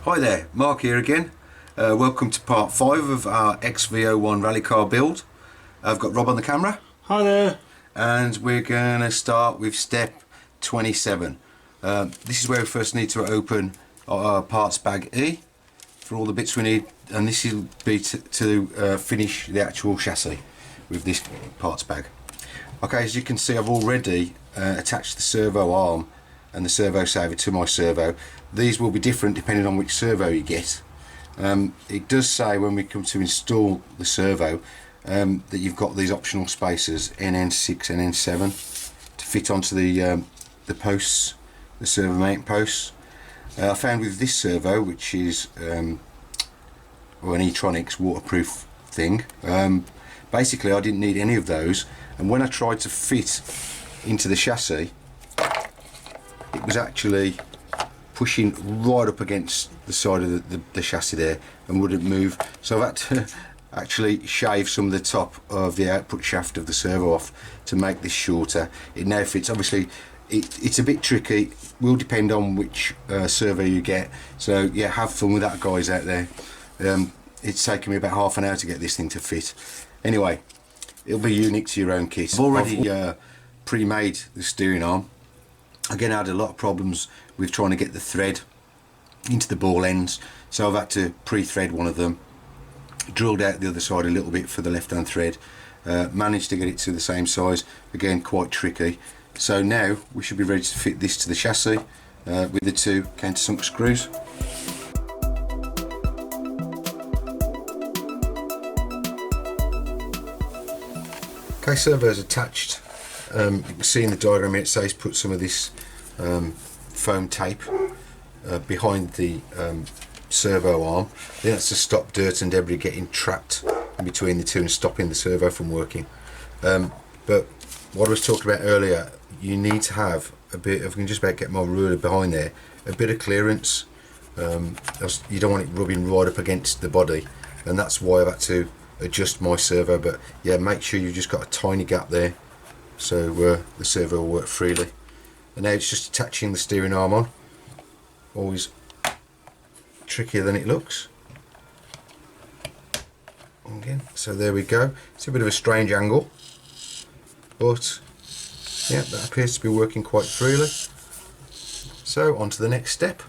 Hi there, Mark here again. Welcome to part 5 of our XV-01 rally car build. I've got Rob on the camera. Hi there. And we're going to start with step 27. This is where we first need to open our parts bag E for all the bits we need, and this will be to finish the actual chassis with this parts bag. Okay, as you can see, I've already attached the servo arm and the servo saver to my servo. These will be different depending on which servo you get. It does say when we come to install the servo that you've got these optional spacers NN6 and N7 to fit onto the posts, the servo mount posts. I found with this servo, which is an eTronics waterproof thing, basically I didn't need any of those, and when I tried to fit into the chassis, it was actually pushing right up against the side of the chassis there and wouldn't move. So I've had to actually shave some of the top of the output shaft of the servo off to make this shorter. It now fits. Obviously it's a bit tricky, will depend on which servo you get, so yeah, have fun with that, guys out there. It's taken me about half an hour to get this thing to fit. Anyway, it'll be unique to your own kit. I've already pre-made the steering arm. Again, I had a lot of problems with trying to get the thread into the ball ends, so I've had to pre-thread one of them, drilled out the other side a little bit for the left hand thread, managed to get it to the same size. Again, quite tricky. So now we should be ready to fit this to the chassis with the two countersunk screws. Okay, servo's attached. You can see in the diagram here it says put some of this foam tape behind the servo arm. I think that's to stop dirt and debris getting trapped in between the two and stopping the servo from working. But what I was talking about earlier, you need to have a bit of, I can just about get my ruler behind there, a bit of clearance. You don't want it rubbing right up against the body, and that's why I've had to adjust my servo. But yeah, make sure you've just got a tiny gap there so the servo will work freely. And now it's just attaching the steering arm on. Always trickier than it looks. Again, so there we go. It's a bit of a strange angle, but yeah, that appears to be working quite freely. So on to the next step.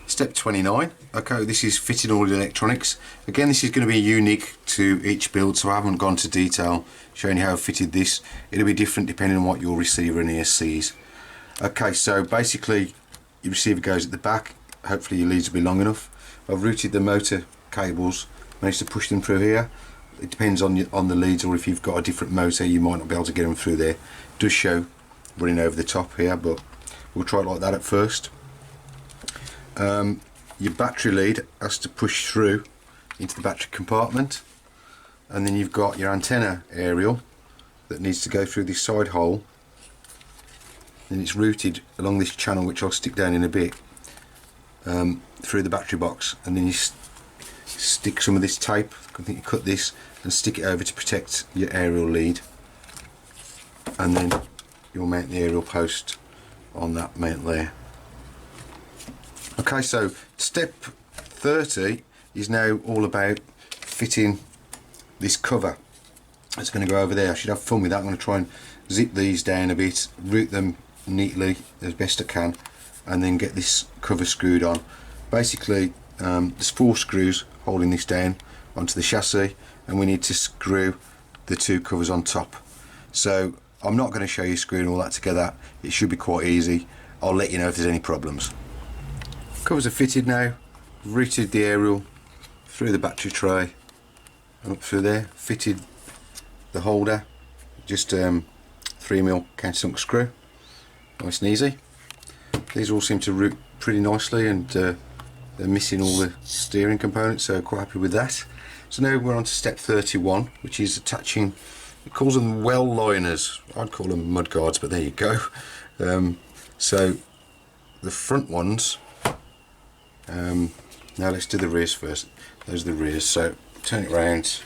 Step 29. Okay, this is fitting all the electronics. Again, this is going to be unique to each build, so I haven't gone to detail showing you how I fitted this. It'll be different depending on what your receiver and ESC is. Okay, so basically your receiver goes at the back. Hopefully your leads will be long enough. I've routed the motor cables, managed to push them through here. It depends on the leads, or if you've got a different motor you might not be able to get them through there. It does show running over the top here, but we'll try it like that at first. Your battery lead has to push through into the battery compartment, and then you've got your antenna aerial that needs to go through this side hole, and it's routed along this channel, which I'll stick down in a bit, through the battery box, and then you stick some of this tape, I think you cut this and stick it over to protect your aerial lead, and then you'll mount the aerial post on that mount there. Okay, so step 30 is now all about fitting this cover. It's going to go over there. I should have fun with that. I'm going to try and zip these down a bit, route them neatly as best I can, and then get this cover screwed on. Basically, there's 4 screws holding this down onto the chassis, and we need to screw the 2 covers on top. So I'm not going to show you screwing all that together. It should be quite easy. I'll let you know if there's any problems. Covers are fitted now. Routed the aerial through the battery tray and up through there. Fitted the holder, just 3mm countersunk screw, nice and easy. These all seem to route pretty nicely, and they're missing all the steering components, so quite happy with that. So now we're on to step 31, which is attaching, it calls them well liners, I'd call them mudguards, but there you go. So the front ones, now let's do the rears first. Those are the rears, so turn it around.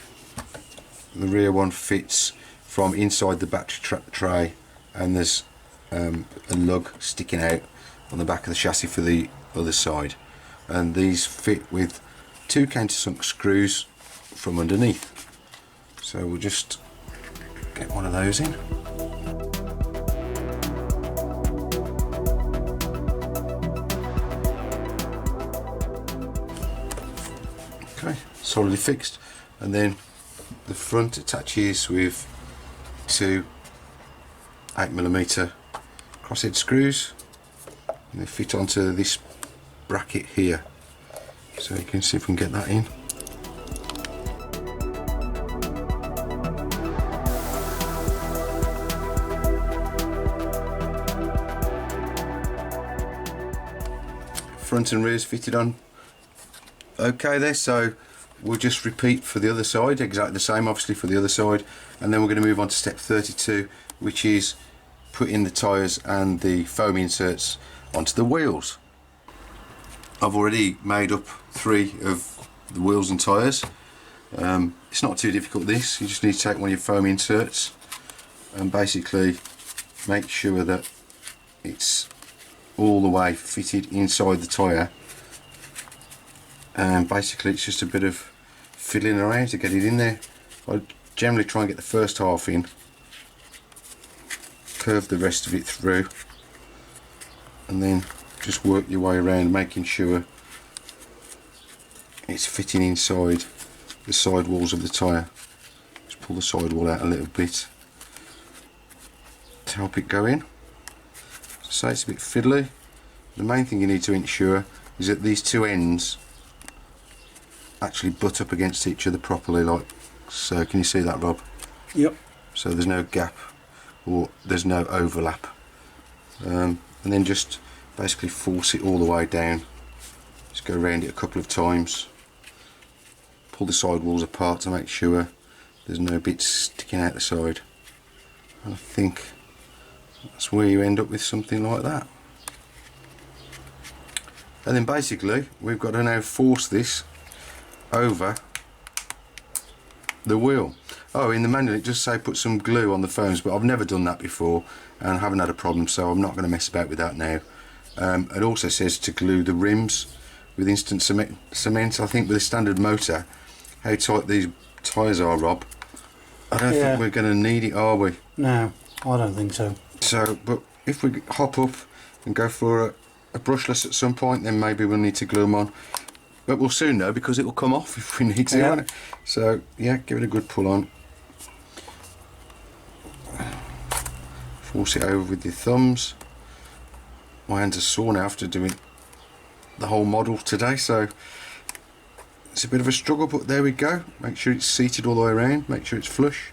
The rear one fits from inside the battery tray, and there's a lug sticking out on the back of the chassis for the other side. and these fit with 2 countersunk screws from underneath. So we'll just get one of those in. Okay, solidly fixed, and then the front attaches with 2 8mm crosshead screws, and they fit onto this bracket here. So you can see if we can get that in. Front and rear is fitted on okay there, so we'll just repeat for the other side, exactly the same obviously for the other side, and then we're going to move on to step 32, which is putting the tyres and the foam inserts onto the wheels. I've already made up 3 of the wheels and tyres. It's not too difficult this, you just need to take one of your foam inserts and basically make sure that it's all the way fitted inside the tyre, and basically it's just a bit of fiddling around to get it in there. I generally try and get the first half in, curve the rest of it through, and then just work your way around making sure it's fitting inside the side walls of the tyre. Just pull the side wall out a little bit to help it go in. So it's a bit fiddly. The main thing you need to ensure is that these 2 ends actually butt up against each other properly, like so. Can you see that, Rob? Yep. So there's no gap or there's no overlap, and then just basically force it all the way down. Just go around it a couple of times, pull the side walls apart to make sure there's no bits sticking out the side, and I think that's where you end up with something like that. And then basically we've got to now force this over the wheel. Oh, in the manual it just say put some glue on the foams, but I've never done that before and haven't had a problem, so I'm not going to mess about with that now. It also says to glue the rims with instant cement. I think with a standard motor, how tight these tyres are, Rob, I don't think we're going to need it, are we? No, I don't think so. So, but if we hop up and go for a brushless at some point, then maybe we'll need to glue them on. But we'll soon know, because it will come off if we need to. Yeah. Won't it? So yeah, give it a good pull on. Force it over with your thumbs. My hands are sore now after doing the whole model today, so it's a bit of a struggle, but there we go. Make sure it's seated all the way around, make sure it's flush,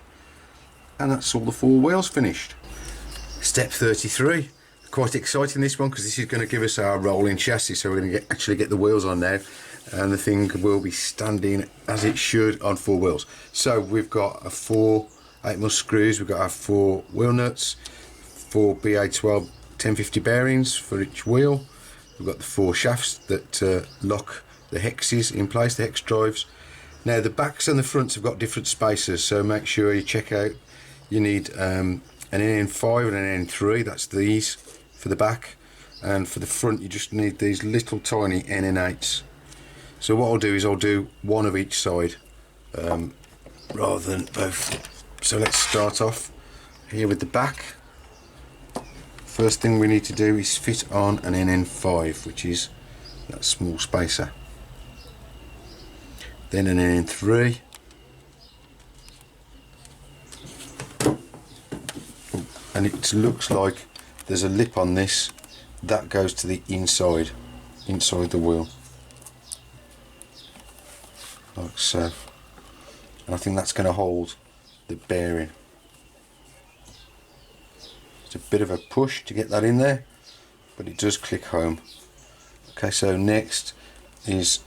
and that's all the 4 wheels finished. Step 33. Quite exciting this one, because this is going to give us our rolling chassis, so we're going to actually get the wheels on now, and the thing will be standing as it should on 4 wheels. So we've got a 4 8mm screws, we've got our 4 wheel nuts, 4 BA12 1050 bearings for each wheel. We've got the 4 shafts that lock the hexes in place, the hex drives. Now the backs and the fronts have got different spacers, so make sure you check out. You need an NN5 and an NN3, that's these for the back, and for the front you just need these little tiny NN8s. So what I'll do is I'll do one of each side rather than both. So let's start off here with the back. First thing we need to do is fit on an NN5, which is that small spacer. Then an NN3. And it looks like there's a lip on this that goes to the inside the wheel, like so, and I think that's going to hold the bearing. It's a bit of a push to get that in there, but it does click home. Okay, so next is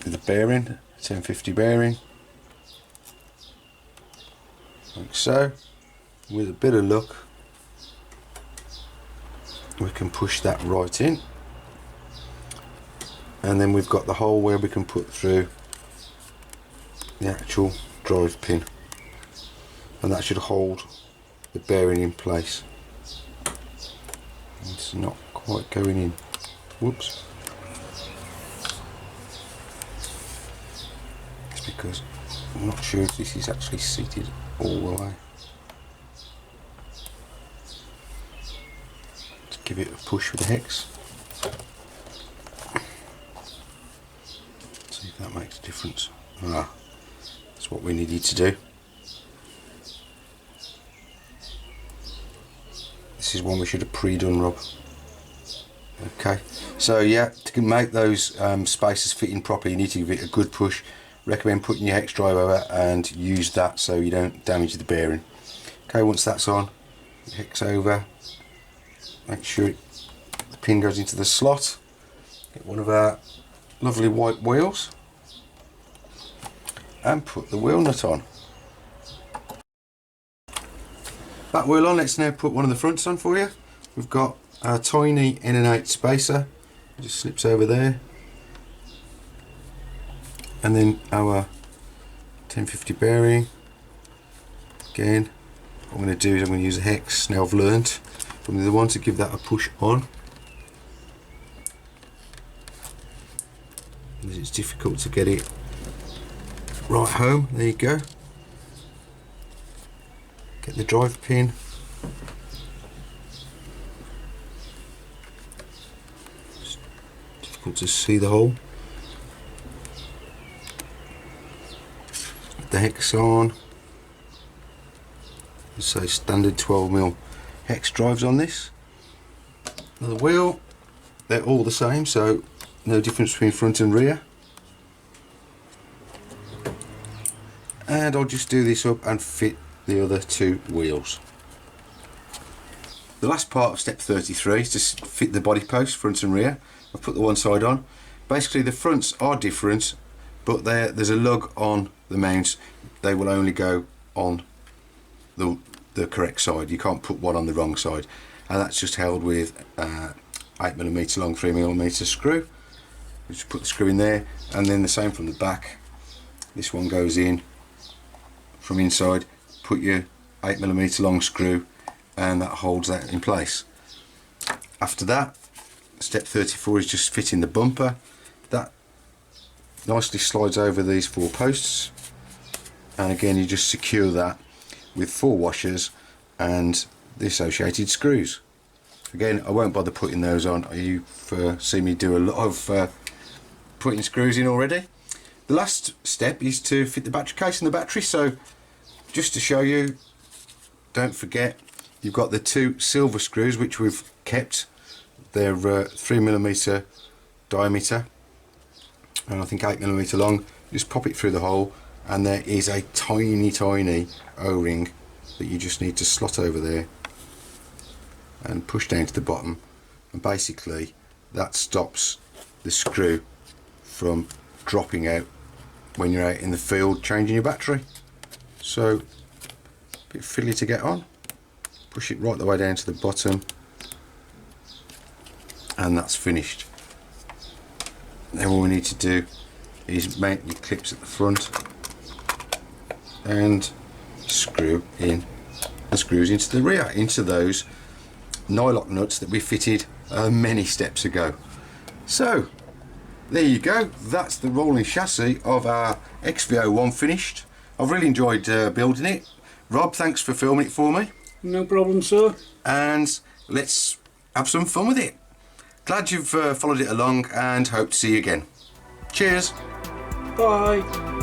the bearing, 1050 bearing, like so. With a bit of luck we can push that right in, and then we've got the hole where we can put through the actual drive pin, and that should hold the bearing in place. It's not quite going in. Whoops. because I'm not sure if this is actually seated all the way. Let's give it a push with the hex. See if that makes a difference. Ah, that's what we needed to do. This is one we should have pre-done, Rob. Okay, so yeah, to make those spacers fit in properly, you need to give it a good push. Recommend putting your hex drive over and use that so you don't damage the bearing. Okay, once that's on, hex over, make sure the pin goes into the slot. Get one of our lovely white wheels and put the wheel nut on. That wheel on, let's now put one of the fronts on for you. We've got our tiny N8 spacer, it just slips over there, and then our 1050 bearing. Again, what I'm going to do is I'm going to use a hex. Now I've learnt from the one to give that a push on. It's difficult to get it right home. There you go. Get the drive pin. It's difficult to see the hole. Put the hex on. So standard 12mm hex drives on this. The wheel, they're all the same, so no difference between front and rear. And I'll just do this up and fit the other two wheels. The last part of step 33 is to fit the body post front and rear. I've put the one side on. Basically the fronts are different, but there's a lug on the mounts. They will only go on the correct side. You can't put one on the wrong side, and that's just held with 8mm long 3mm screw. You just put the screw in there, and then the same from the back. This one goes in from inside. Put your 8mm long screw, and that holds that in place. After that, step 34 is just fitting the bumper. That nicely slides over these four posts, and again you just secure that with 4 washers and the associated screws. Again, I won't bother putting those on. You've seen me do a lot of putting screws in already. The last step is to fit the battery case and the battery. So just to show you, don't forget you've got the 2 silver screws which we've kept. They're 3mm diameter and I think 8mm long. Just pop it through the hole, and there is a tiny O-ring that you just need to slot over there and push down to the bottom, and basically that stops the screw from dropping out when you're out in the field changing your battery. So a bit fiddly to get on. Push it right the way down to the bottom, and that's finished. Then all we need to do is mount your clips at the front and screw in the screws into the rear, into those nylock nuts that we fitted many steps ago. So there you go, that's the rolling chassis of our XV-01 finished. I've really enjoyed building it. Rob, thanks for filming it for me. No problem, sir. And let's have some fun with it. Glad you've followed it along, and hope to see you again. Cheers. Bye.